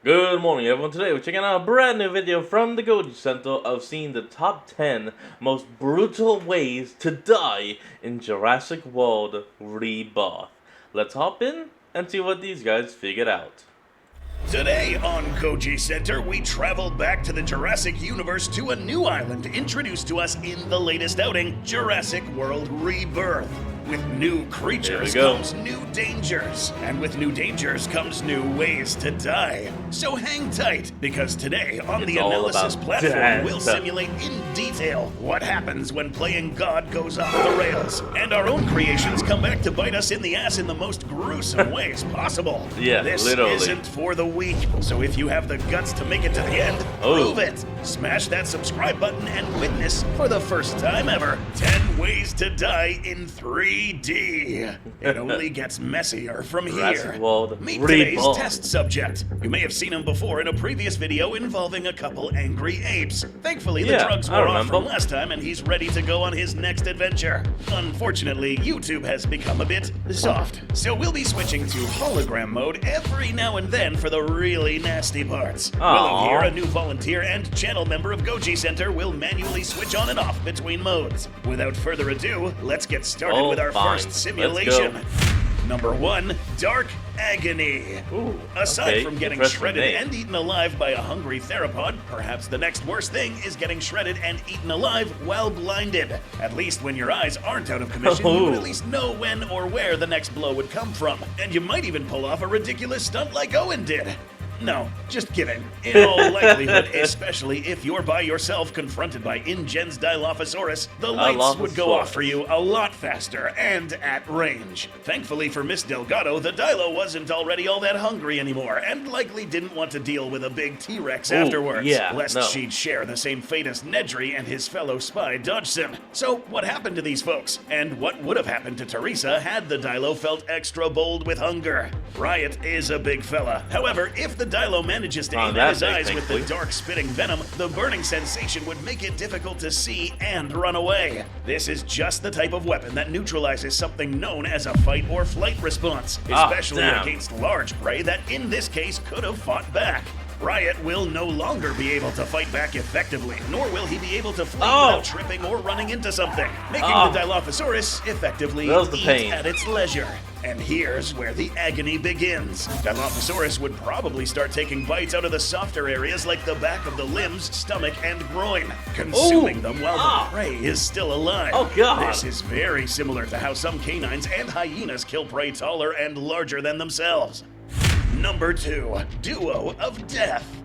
Good morning, everyone. Today we're checking out a brand new video from the Goji Center of seeing the top 10 most brutal ways to die in Jurassic World Rebirth. Let's hop in and see what these guys figured out. Today on Koji Center, we travel back to the Jurassic universe to a new island introduced to us in the latest outing, Jurassic World Rebirth. With new creatures comes new dangers, and with new dangers comes new ways to die. So hang tight, because today on the analysis platform, we'll simulate in detail what happens when playing God goes off the rails, and our own creations come back to bite us in the ass in the most gruesome ways possible. Yeah, this literally isn't for the weak, so if you have the guts to make it to the end, prove it. Smash that subscribe button and witness, for the first time ever, 10 ways to die in 3D. It only gets messier from here. Meet today's test subject. You may have seen him before in a previous video involving a couple angry apes. Thankfully, the drugs wore off from last time and he's ready to go on his next adventure. Unfortunately, YouTube has become a bit soft, so we'll be switching to hologram mode every now and then for the really nasty parts. Willow here, a new volunteer and channel member of Goji Center, will manually switch on and off between modes. Without further ado, let's get started with our first simulation. Number 1, Dark Agony. Aside from getting shredded and eaten alive by a hungry theropod, perhaps the next worst thing is getting shredded and eaten alive while blinded. At least when your eyes aren't out of commission, you would at least know when or where the next blow would come from. And you might even pull off a ridiculous stunt like Owen did. No, just kidding. In all likelihood, especially if you're by yourself confronted by InGen's Dilophosaurus, the lights would go off for you a lot faster and at range. Thankfully for Miss Delgado, the Dilo wasn't already all that hungry anymore and likely didn't want to deal with a big T-Rex afterwards, lest she'd share the same fate as Nedry and his fellow spy Dodgson. So what happened to these folks? And what would have happened to Teresa had the Dilo felt extra bold with hunger? Riot is a big fella. However, if the Dilo manages to aim at his eyes with the dark spitting venom, the burning sensation would make it difficult to see and run away. This is just the type of weapon that neutralizes something known as a fight or flight response, especially against large prey that in this case could have fought back. Riot will no longer be able to fight back effectively, nor will he be able to flee without tripping or running into something, making the Dilophosaurus effectively eat at its leisure. And here's where the agony begins. Dilophosaurus would probably start taking bites out of the softer areas like the back of the limbs, stomach, and groin, consuming them while the prey is still alive. This is very similar to how some canines and hyenas kill prey taller and larger than themselves. Number 2, Duo of Death.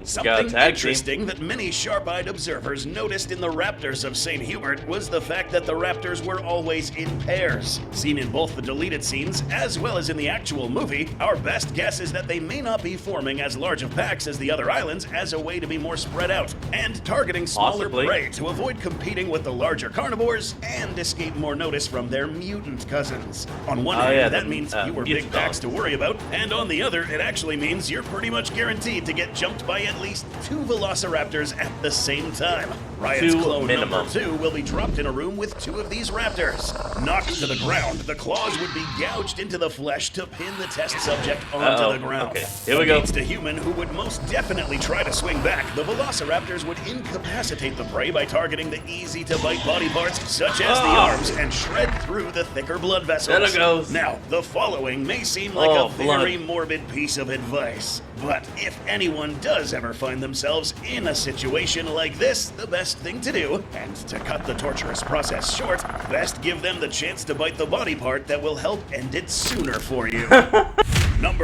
Something interesting that many sharp-eyed observers noticed in the raptors of St. Hubert was the fact that the raptors were always in pairs. Seen in both the deleted scenes as well as in the actual movie, our best guess is that they may not be forming as large of packs as the other islands as a way to be more spread out, and targeting smaller prey to avoid competing with the larger carnivores and escape more notice from their mutant cousins. On one hand, that means fewer big packs to worry about, and on the other, it actually means you're pretty much guaranteed to get jumped by at least 2 velociraptors at the same time. Riot's clone number 2 will be dropped in a room with 2 of these raptors. Knocked to the ground, the claws would be gouged into the flesh to pin the test subject onto the ground. Here we go. Against a human who would most definitely try to swing back, the velociraptors would incapacitate the prey by targeting the easy-to-bite body parts, such as the arms, and shred through the thicker blood vessels. There it goes. Now, the following may seem like a very morbid piece of advice, but if anyone does ever find themselves in a situation like this, the best thing to do, and to cut the torturous process short, best give them the chance to bite the body part that will help end it sooner for you.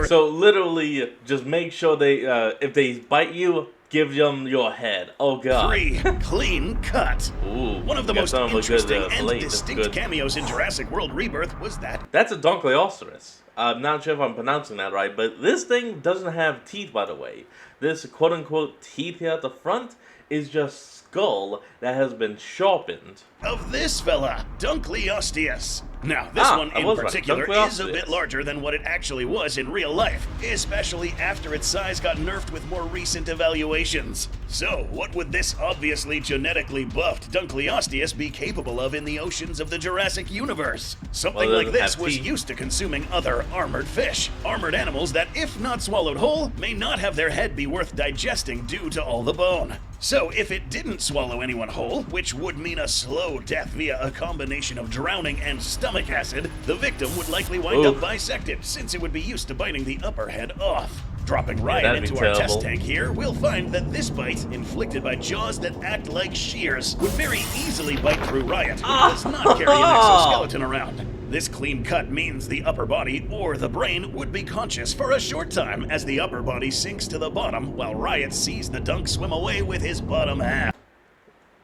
So literally, just make sure they, if they bite you, give them your head. 3, Clean Cut. One of the most interesting and distinct cameos in Jurassic World Rebirth was that. That's a Dunkleosaurus. I'm not sure if I'm pronouncing that right, but this thing doesn't have teeth, by the way. This quote-unquote teeth here at the front is just skull that has been sharpened. Of this fella, Dunkleosteus. Now, this one in particular is a bit larger than what it actually was in real life, especially after its size got nerfed with more recent evaluations. So, what would this obviously genetically buffed Dunkleosteus be capable of in the oceans of the Jurassic universe? Something like this was used to consuming other armored fish. Armored animals that, if not swallowed whole, may not have their head be worth digesting due to all the bone. So, if it didn't swallow anyone whole, which would mean a slow death via a combination of drowning and stomach acid, the victim would likely wind up bisected, since it would be used to biting the upper head off. Dropping Riot into our test tank here, we'll find that this bite, inflicted by jaws that act like shears, would very easily bite through Riot, who does not carry an exoskeleton around. This clean cut means the upper body, or the brain, would be conscious for a short time as the upper body sinks to the bottom while Riot sees the dunk swim away with his bottom half.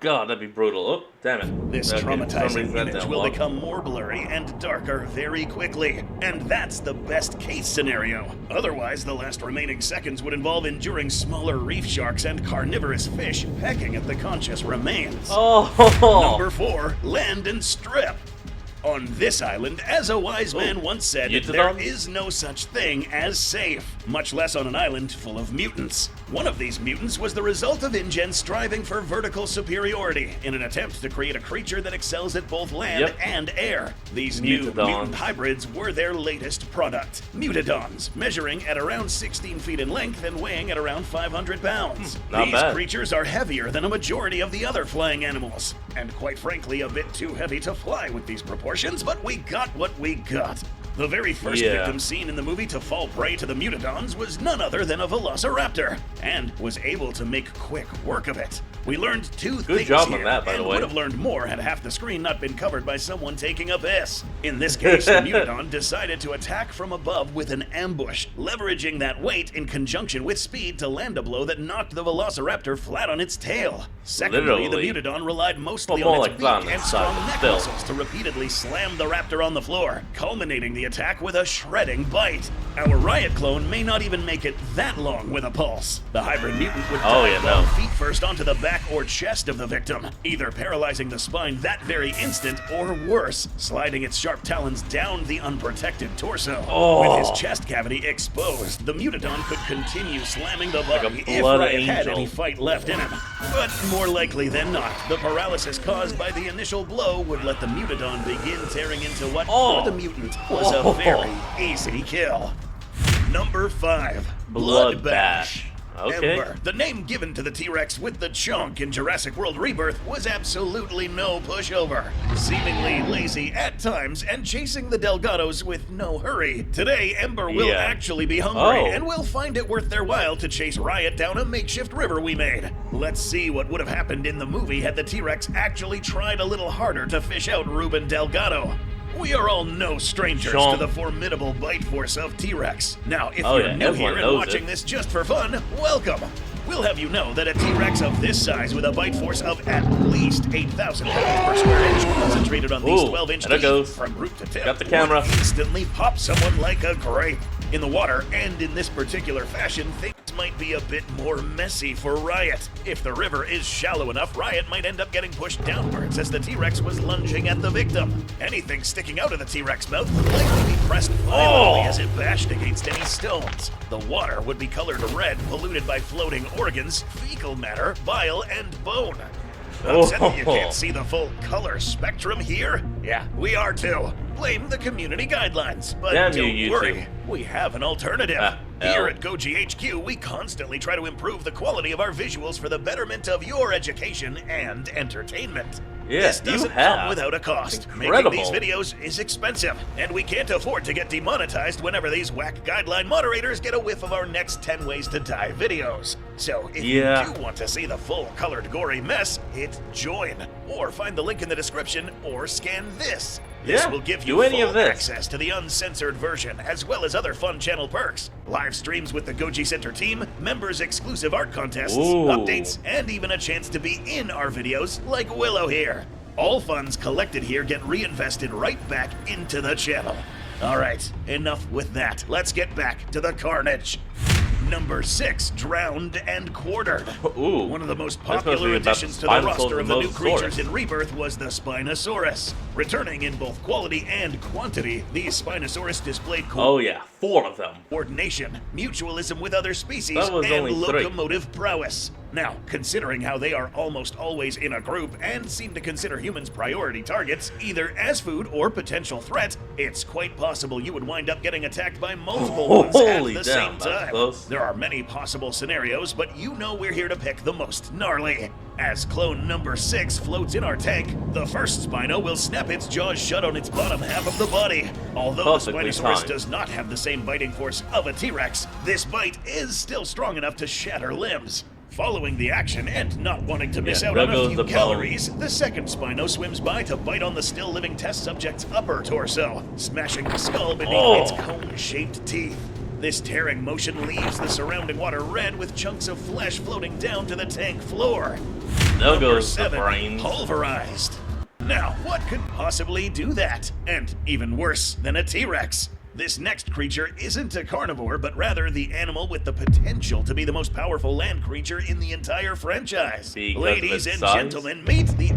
God, that'd be brutal. Oh, damn it. This traumatizing image will become more blurry and darker very quickly, and that's the best case scenario. Otherwise, the last remaining seconds would involve enduring smaller reef sharks and carnivorous fish pecking at the conscious remains. Number 4, land and strip. On this island, as a wise man once said, there is no such thing as safe, much less on an island full of mutants. One of these mutants was the result of InGen striving for vertical superiority in an attempt to create a creature that excels at both land and air. These new mutant hybrids were their latest product. Mutadons, measuring at around 16 feet in length and weighing at around 500 pounds. These creatures are heavier than a majority of the other flying animals, and quite frankly a bit too heavy to fly with these proportions, but we got what we got. The very first victim seen in the movie to fall prey to the Mutadons was none other than a Velociraptor, and was able to make quick work of it. We learned two things here, and would have learned more had half the screen not been covered by someone taking a piss. In this case, the Mutadon decided to attack from above with an ambush, leveraging that weight in conjunction with speed to land a blow that knocked the Velociraptor flat on its tail. Secondly, the Mutadon relied mostly on its beak and strong neck muscles to repeatedly slam the raptor on the floor, culminating the attack with a shredding bite. Our Riot clone may not even make it that long with a pulse. The hybrid mutant would dive feet first onto the back or chest of the victim, either paralyzing the spine that very instant or worse, sliding its sharp talons down the unprotected torso. With his chest cavity exposed, the Mutadon could continue slamming the body if Riot had any fight left in him. But more likely than not, the paralysis caused by the initial blow would let the Mutadon begin tearing into what for the mutant was a very easy kill. Number 5, Blood Bash. Ember, the name given to the T-Rex with the chunk in Jurassic World Rebirth, was absolutely no pushover. Seemingly lazy at times and chasing the Delgados with no hurry. Today, Ember will actually be hungry and will find it worth their while to chase Riot down a makeshift river we made. Let's see what would have happened in the movie had the T-Rex actually tried a little harder to fish out Ruben Delgado. We are all no strangers to the formidable bite force of T-Rex. Now, if you're new here and watching this just for fun, welcome! We'll have you know that a T-Rex of this size with a bite force of at least 8,000 pounds per square inch concentrated on these 12-inch teeth from root to tip would instantly pop someone like a grape. In the water, and in this particular fashion, things might be a bit more messy for Riot. If the river is shallow enough, Riot might end up getting pushed downwards as the T-Rex was lunging at the victim. Anything sticking out of the T-Rex mouth would likely be pressed violently as it bashed against any stones. The water would be colored red, polluted by floating organs, fecal matter, bile, and bone. Upset that you can't see the full color spectrum here? Yeah, we are too. Blame the community guidelines, but don't worry, we have an alternative. Here at Goji HQ, we constantly try to improve the quality of our visuals for the betterment of your education and entertainment. This doesn't come without a cost. Making these videos is expensive, and we can't afford to get demonetized whenever these whack guideline moderators get a whiff of our next 10 Ways to Die videos. So if you do want to see the full colored gory mess, hit join, or find the link in the description, or scan this. This will give you full access to the uncensored version, as well as other fun channel perks. Live streams with the Goji Center team, members exclusive art contests, updates, and even a chance to be in our videos like Willow here. All funds collected here get reinvested right back into the channel. Alright, enough with that. Let's get back to the carnage. Number 6, drowned and quartered. Ooh, One of the most this must popular be about additions to the Spinosaurus roster of the new Mosasaurus. creatures in Rebirth was the Spinosaurus. Returning in both quality and quantity, these Spinosaurus displayed Oh yeah, 4 of them. coordination, mutualism with other species, That was and only 3. locomotive prowess. Now, considering how they are almost always in a group and seem to consider humans priority targets, either as food or potential threat, it's quite possible you would wind up getting attacked by multiple ones at Holy the damn, same that's time. close. There are many possible scenarios, but you know we're here to pick the most gnarly. As clone number 6 floats in our tank, the first Spino will snap its jaws shut on its bottom half of the body. Although the Perfectly Spinosaurus timed. does not have the same biting force of a T-Rex, this bite is still strong enough to shatter limbs. Following the action and not wanting to miss Yeah, out there on a goes few the bone. calories, the second Spino swims by to bite on the still living test subject's upper torso, smashing the skull beneath its cone-shaped teeth. This tearing motion leaves the surrounding water red with chunks of flesh floating down to the tank floor. There Number goes the 7, brains. pulverized. Now, what could possibly do that? And even worse than a T-Rex. This next creature isn't a carnivore, but rather the animal with the potential to be the most powerful land creature in the entire franchise. Because of Ladies its and size? gentlemen, meet the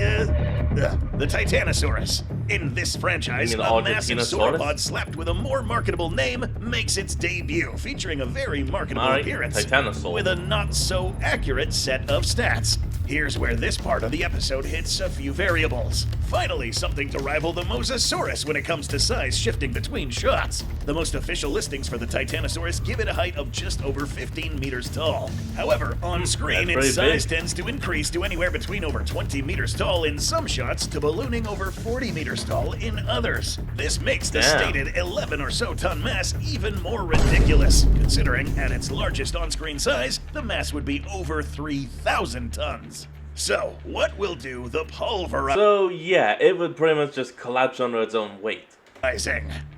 the Titanosaurus. In this franchise, You a mean massive Argentinosaurus? sauropod slapped with a more marketable name makes its debut, featuring a very marketable Alright, appearance Titanosaur. with a not-so-accurate set of stats. Here's where this part of the episode hits a few variables. Finally, something to rival the Mosasaurus when it comes to size shifting between shots. The most official listings for the Titanosaurus give it a height of just over 15 meters tall. However, on screen, that's its pretty size big. tends to increase to anywhere between over 20 meters tall in some shots to ballooning over 40 meters tall in others. This makes the Damn. stated 11 or so ton mass even more ridiculous, considering at its largest on-screen size, the mass would be over 3,000 tons. So, what will do the pulverizing? So yeah, it would pretty much just collapse under its own weight.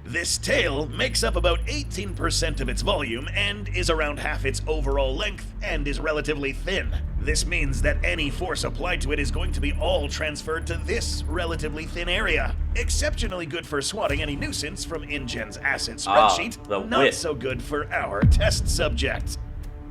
This tail makes up about 18% of its volume and is around half its overall length and is relatively thin. This means that any force applied to it is going to be all transferred to this relatively thin area. Exceptionally good for swatting any nuisance from InGen's asset spreadsheet, the not whip. so good for our test subject.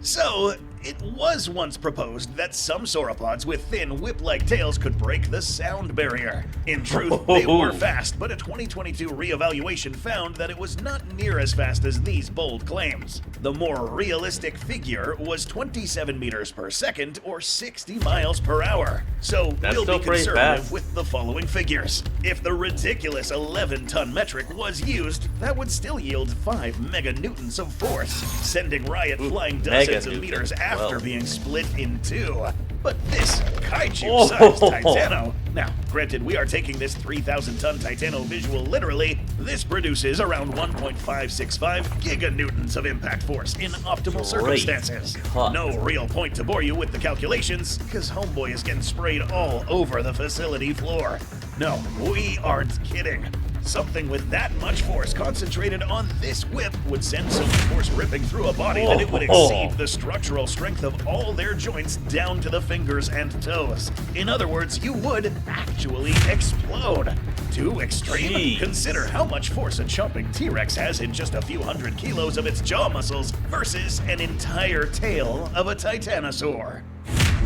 So, it was once proposed that some sauropods with thin whip-like tails could break the sound barrier. In truth, they were fast, but a 2022 reevaluation found that it was not near as fast as these bold claims. The more realistic figure was 27 meters per second or 60 miles per hour. So That's we'll still be pretty conservative fast. with the following figures. If the ridiculous 11-ton metric was used, that would still yield 5 meganewtons of force, sending Riot flying dozens of meganewtons. meters after Well. being split in two. But this kaiju-sized Oh. Titano... Now, granted, we are taking this 3,000-ton Titano visual literally. This produces around 1.565 giganewtons of impact force in optimal circumstances. cut. No real point to bore you with the calculations, because Homeboy is getting sprayed all over the facility floor. No, we aren't kidding. Something with that much force concentrated on this whip would send so much force ripping through a body that it would exceed the structural strength of all their joints down to the fingers and toes. In other words, you would actually explode. Too extreme? Jeez. Consider how much force a chomping T-Rex has in just a few hundred kilos of its jaw muscles versus an entire tail of a Titanosaur.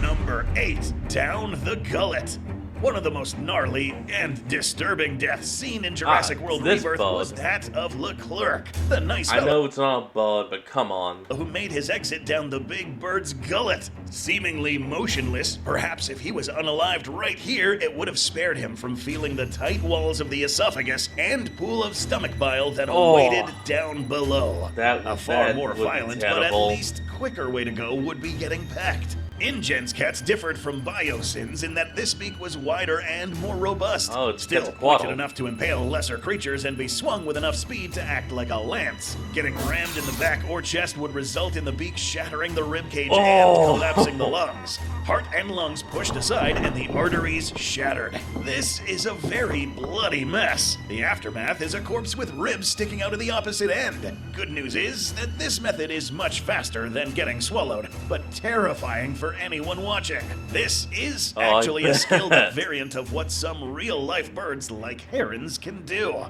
Number 8, down the gullet. One of the most gnarly and disturbing deaths seen in Jurassic World this Rebirth bug. was that of Leclerc, the nice I fellow know it's not a bud, but come on. who made his exit down the big bird's gullet. Seemingly motionless, perhaps if he was unalived right here, it would have spared him from feeling the tight walls of the esophagus and pool of stomach bile that awaited down below. A far more would be violent, but at terrible. least quicker way to go would be getting packed. InGen's cats differed from Biosyn's in that this beak was wider and more robust. Oh, it's still Quetzalcoatl. pointed enough to impale lesser creatures and be swung with enough speed to act like a lance. Getting rammed in the back or chest would result in the beak shattering the ribcage and collapsing the lungs. Heart and lungs pushed aside and the arteries shattered. This is a very bloody mess. The aftermath is a corpse with ribs sticking out of the opposite end. Good news is that this method is much faster than getting swallowed, but terrifying for anyone watching. This is I actually a scaled up bet. variant of what some real-life birds like herons can do.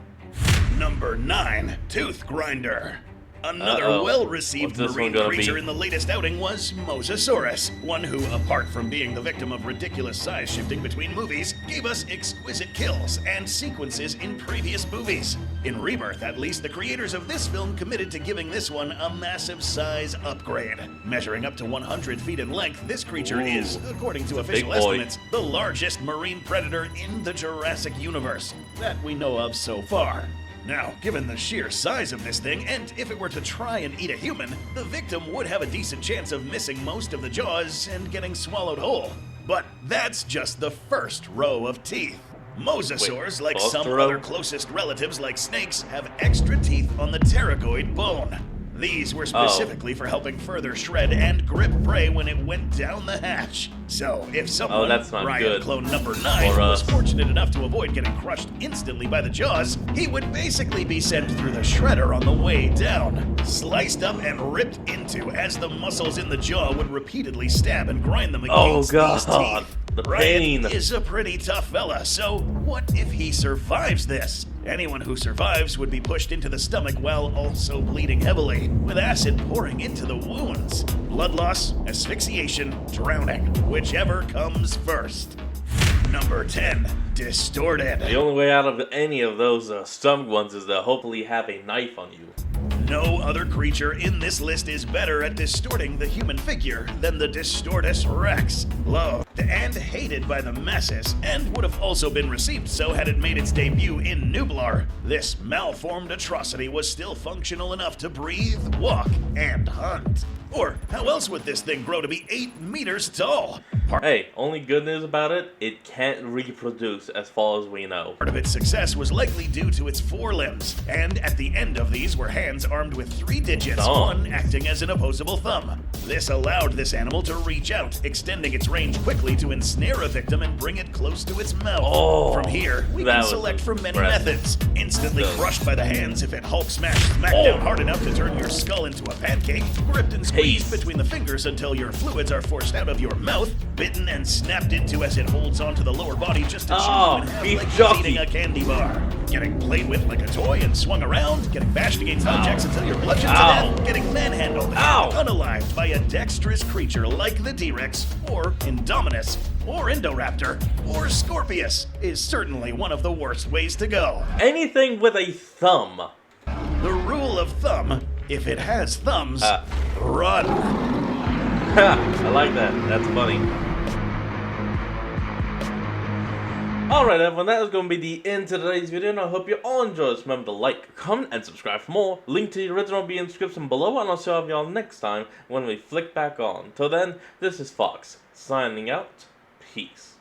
Number 9, Tooth Grinder. Another well-received marine creature in the latest outing was Mosasaurus, one who, apart from being the victim of ridiculous size shifting between movies, gave us exquisite kills and sequences in previous movies. In Rebirth, at least, the creators of this film committed to giving this one a massive size upgrade. Measuring up to 100 feet in length, this creature is, according to official estimates, the largest marine predator in the Jurassic universe that we know of so far. Now, given the sheer size of this thing, and if it were to try and eat a human, the victim would have a decent chance of missing most of the jaws and getting swallowed whole. But that's just the first row of teeth. Mosasaurs, like some other closest relatives like snakes, have extra teeth on the pterygoid bone. These were specifically for helping further shred and grip prey when it went down the hatch. So, if someone, Ryan Clone number 9, was fortunate enough to avoid getting crushed instantly by the jaws, he would basically be sent through the shredder on the way down, sliced up and ripped into as the muscles in the jaw would repeatedly stab and grind them against these teeth. The pain. Ryan is a pretty tough fella, so what if he survives this? Anyone who survives would be pushed into the stomach while also bleeding heavily, with acid pouring into the wounds. Blood loss, asphyxiation, drowning, whichever comes first. Number 10, Distorted. The only way out of any of those stomach ones is to hopefully have a knife on you. No other creature in this list is better at distorting the human figure than the Distortus Rex. Loved and hated by the masses, and would have also been received so had it made its debut in Nublar. This malformed atrocity was still functional enough to breathe, walk, and hunt. Or how else would this thing grow to be 8 meters tall? Hey, only good news about it, it can't reproduce as far as we know. Part of its success was likely due to its forelimbs, and at the end of these were hands armed with 3 digits, one acting as an opposable thumb. This allowed this animal to reach out, extending its range quickly to ensnare a victim and bring it close to its mouth. From here, we can select from many methods. Instantly crushed by the hands if it Hulk smashed down hard enough to turn your skull into a pancake, gripped and squeezed between the fingers until your fluids are forced out of your mouth, bitten and snapped into as it holds onto the lower body just to chew you in half like it's eating a candy bar. Getting played with like a toy and swung around, getting bashed against objects until you're bludgeoned to death, getting manhandled and unalived by a dexterous creature like the T-Rex, or Indominus, or Indoraptor, or Scorpius is certainly one of the worst ways to go. Anything with a thumb. The rule of thumb, if it has thumbs, run. I like that. That's funny. Alright everyone, that is going to be the end to today's video, and I hope you all enjoyed this. Remember to like, comment, and subscribe for more. Link to the original will be in the description below, and I'll see all of y'all next time when we flick back on. Till then, this is Fox, signing out. Peace.